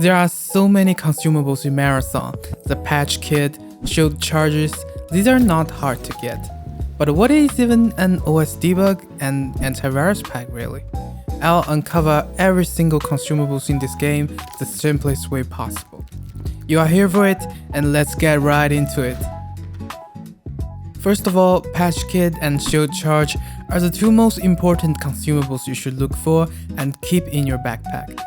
There are so many consumables in Marathon. The patch kit, shield charges, these are not hard to get. But what is even an OS debug and antivirus pack really? I'll uncover every single consumables in this game the simplest way possible. You are here for it, and let's get right into it. First of all, patch kit and shield charge are the two most important consumables you should look for and keep in your backpack.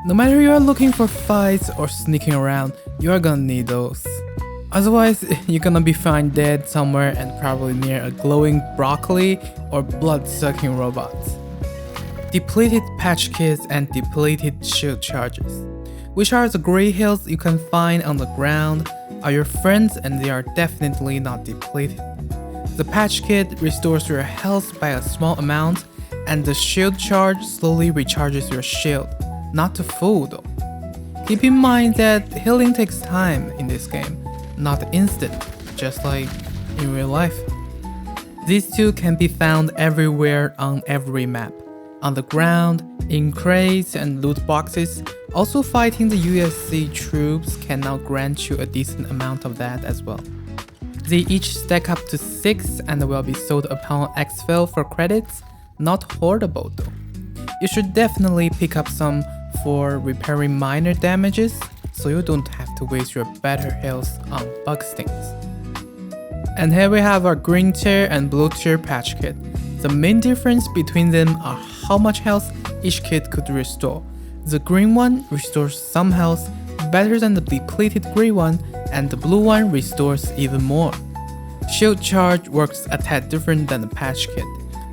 No matter you are looking for fights or sneaking around, you are gonna need those. Otherwise, you're gonna be found dead somewhere and probably near a glowing broccoli or blood-sucking robots. Depleted patch kits and depleted shield charges, which are the gray hills you can find on the ground, are your friends and they are definitely not depleted. The patch kit restores your health by a small amount, and the shield charge slowly recharges your shield, not to full though. Keep in mind that healing takes time in this game, not instant, just like in real life. These two can be found everywhere on every map. On the ground, in crates and loot boxes. Also, fighting the USC troops can now grant you a decent amount of that as well. They each stack up to 6 and will be sold upon exfil for credits, not hoardable though. You should definitely pick up some for repairing minor damages, so you don't have to waste your better health on bug stings. And here we have our green tier and blue tier patch kit. The main difference between them are how much health each kit could restore. The green one restores some health better than the depleted gray one, and the blue one restores even more. Shield charge works a tad different than the patch kit.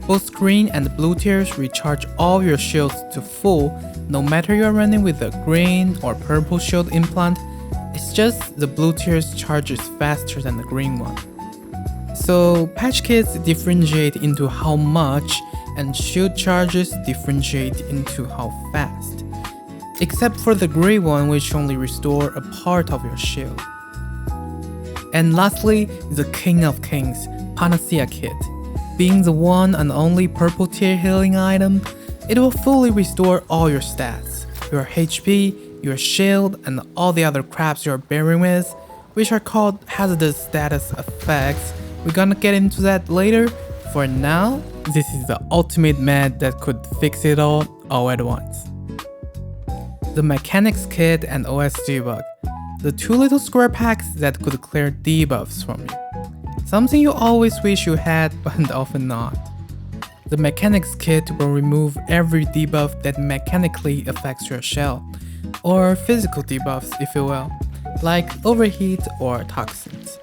Both green and blue tiers recharge all your shields to full, no matter you're running with a green or purple shield implant. It's just the blue tiers charges faster than the green one. So patch kits differentiate into how much, and shield charges differentiate into how fast. Except for the gray one, which only restore a part of your shield. And lastly, the king of kings, Panacea kit. Being the one and only purple tier healing item, it will fully restore all your stats, your HP, your shield, and all the other craps you're bearing with, which are called hazardous status effects. We're gonna get into that later. For now, this is the ultimate med that could fix it all at once. The mechanics kit and OS debug, the two little square packs that could clear debuffs from you. Something you always wish you had but often not. The mechanics kit will remove every debuff that mechanically affects your shell, or physical debuffs if you will, like overheat or toxins.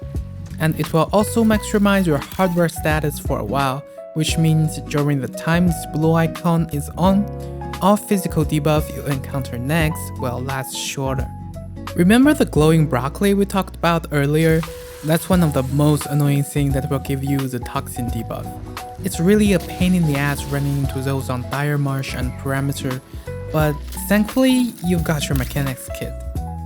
And it will also maximize your hardware status for a while, which means during the time this blue icon is on, all physical debuff you encounter next will last shorter. Remember the glowing broccoli we talked about earlier? That's one of the most annoying things that will give you the toxin debuff. It's really a pain in the ass running into those on Dire Marsh and Parameter, but thankfully you've got your mechanics kit.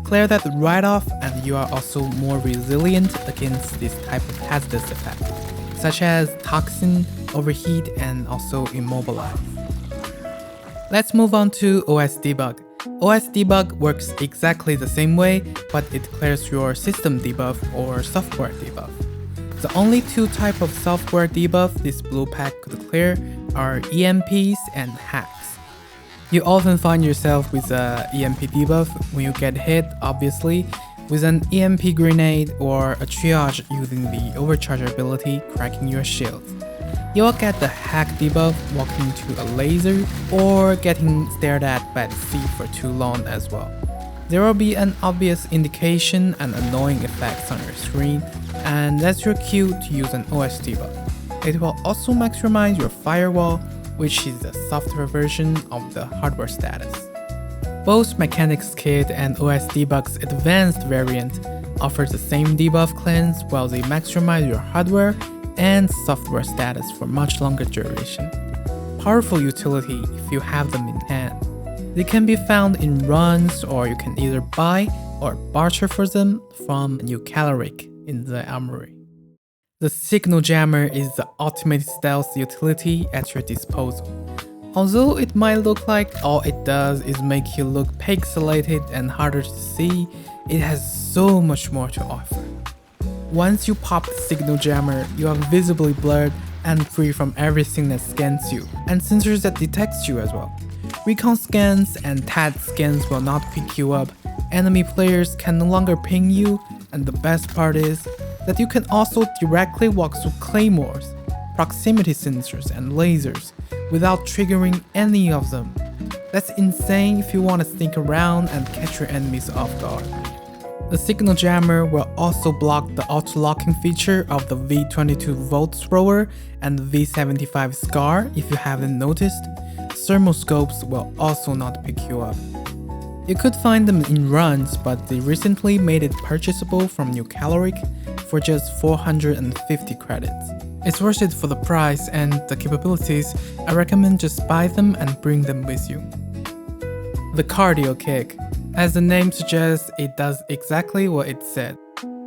Clear that right off and you are also more resilient against this type of hazardous effect, such as toxin, overheat, and also immobilize. Let's move on to OS debug. OS debug works exactly the same way, but it clears your system debuff or software debuff. The only two types of software debuff this blue pack could clear are EMPs and hacks. You often find yourself with a EMP debuff when you get hit, obviously, with an EMP grenade or a triage using the overcharge ability cracking your shield. You'll get the hack debuff walking into a laser or getting stared at by the sea for too long as well. There will be an obvious indication and annoying effects on your screen, and that's your cue to use an OS debuff. It will also maximize your firewall, which is the software version of the hardware status. Both Mechanics Kit and OS Debug's advanced variant offer the same debuff cleanse while they maximize your hardware and software status for much longer duration. Powerful utility if you have them in hand. They can be found in runs, or you can either buy or barter for them from New Caloric in the armory. The Signal Jammer is the ultimate stealth utility at your disposal. Although it might look like all it does is make you look pixelated and harder to see, it has so much more to offer. Once you pop the signal jammer, you are visibly blurred and free from everything that scans you, and sensors that detects you as well. Recon scans and TAD scans will not pick you up, enemy players can no longer ping you, and the best part is that you can also directly walk through claymores, proximity sensors and lasers without triggering any of them. That's insane if you want to sneak around and catch your enemies off guard. The signal jammer will also block the auto-locking feature of the V22 Volt thrower and the V75 Scar if you haven't noticed. Thermoscopes will also not pick you up. You could find them in runs, but they recently made it purchasable from New Caloric for just 450 credits. It's worth it for the price and the capabilities. I recommend just buy them and bring them with you. The cardio kick. As the name suggests, it does exactly what it said.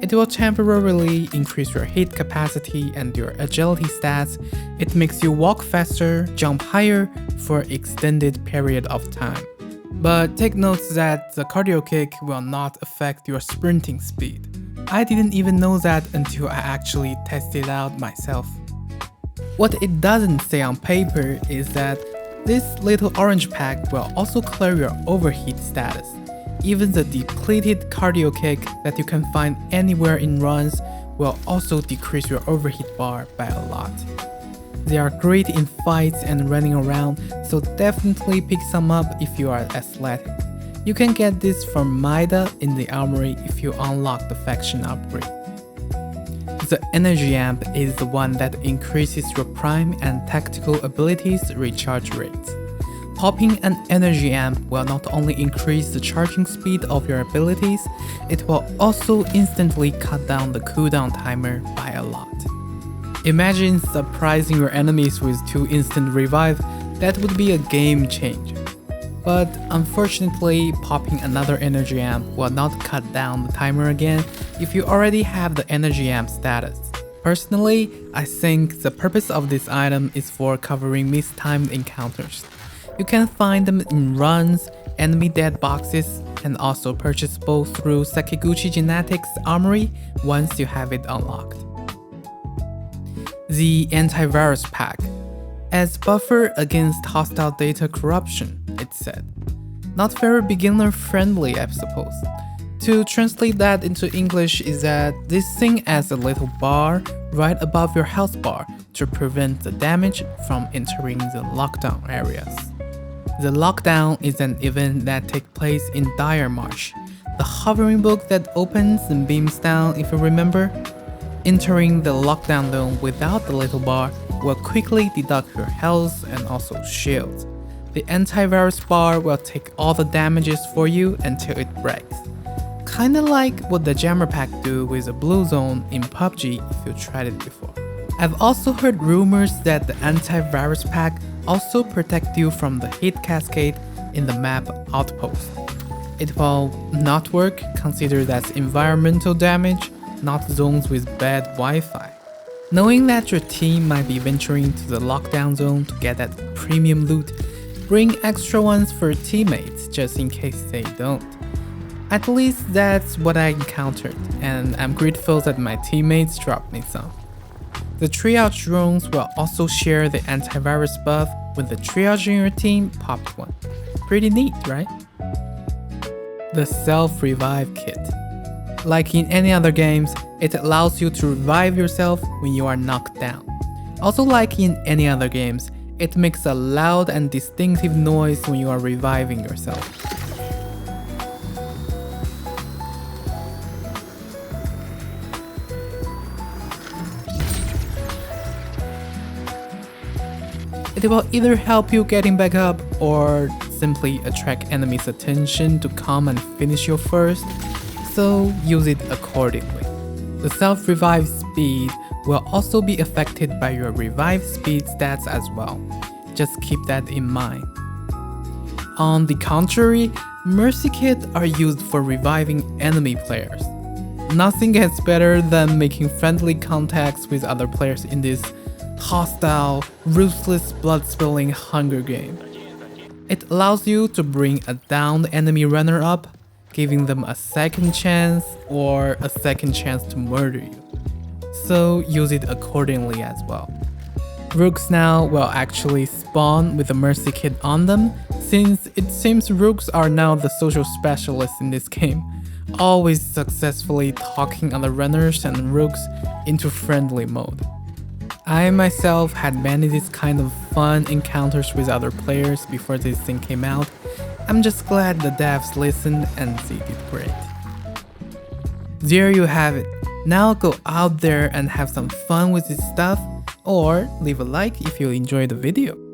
It will temporarily increase your hit capacity and your agility stats. It makes you walk faster, jump higher for an extended period of time. But take note that the cardio kick will not affect your sprinting speed. I didn't even know that until I actually tested it out myself. What it doesn't say on paper is that this little orange pack will also clear your overheat status. Even the depleted cardio kick that you can find anywhere in runs will also decrease your overheat bar by a lot. They are great in fights and running around, so definitely pick some up if you are athletic. You can get this from Maida in the armory if you unlock the faction upgrade. The energy amp is the one that increases your prime and tactical abilities recharge rates. Popping an energy amp will not only increase the charging speed of your abilities, it will also instantly cut down the cooldown timer by a lot. Imagine surprising your enemies with 2 instant revive, that would be a game changer. But unfortunately, popping another energy amp will not cut down the timer again if you already have the energy amp status. Personally, I think the purpose of this item is for covering mistimed encounters. You can find them in runs, enemy dead boxes, and also purchasable through Sekiguchi Genetics Armory once you have it unlocked. The antivirus pack. As buffer against hostile data corruption, it said. Not very beginner friendly, I suppose. To translate that into English is that this thing has a little bar right above your health bar to prevent the damage from entering the lockdown areas. The lockdown is an event that takes place in Dire Marsh, the hovering book that opens and beams down if you remember. Entering the lockdown zone without the little bar will quickly deduct your health and also shields. The antivirus bar will take all the damages for you until it breaks. Kinda like what the jammer pack do with the blue zone in PUBG if you tried it before. I've also heard rumors that the antivirus pack also protect you from the hit cascade in the map outpost. It will not work, consider that's environmental damage, not zones with bad Wi-Fi. Knowing that your team might be venturing to the lockdown zone to get that premium loot, bring extra ones for teammates just in case they don't. At least that's what I encountered, and I'm grateful that my teammates dropped me some. The triage drones will also share the antivirus buff when the triage in your team popped one. Pretty neat, right? The self-revive kit. Like in any other games, it allows you to revive yourself when you are knocked down. Also like in any other games, it makes a loud and distinctive noise when you are reviving yourself. It will either help you getting back up or simply attract enemies' attention to come and finish you first, so use it accordingly. The self-revive speed will also be affected by your revive speed stats as well. Just keep that in mind. On the contrary, mercy kits are used for reviving enemy players. Nothing gets better than making friendly contacts with other players in this hostile, ruthless, blood-spilling Hunger game. It allows you to bring a downed enemy runner up, giving them a second chance or a second chance to murder you. So use it accordingly as well. Rooks now will actually spawn with a mercy kit on them, since it seems rooks are now the social specialists in this game, always successfully talking other runners and rooks into friendly mode. I myself had many these kind of fun encounters with other players before this thing came out. I'm just glad the devs listened and they did great. There you have it. Now go out there and have some fun with this stuff, or leave a like if you enjoyed the video.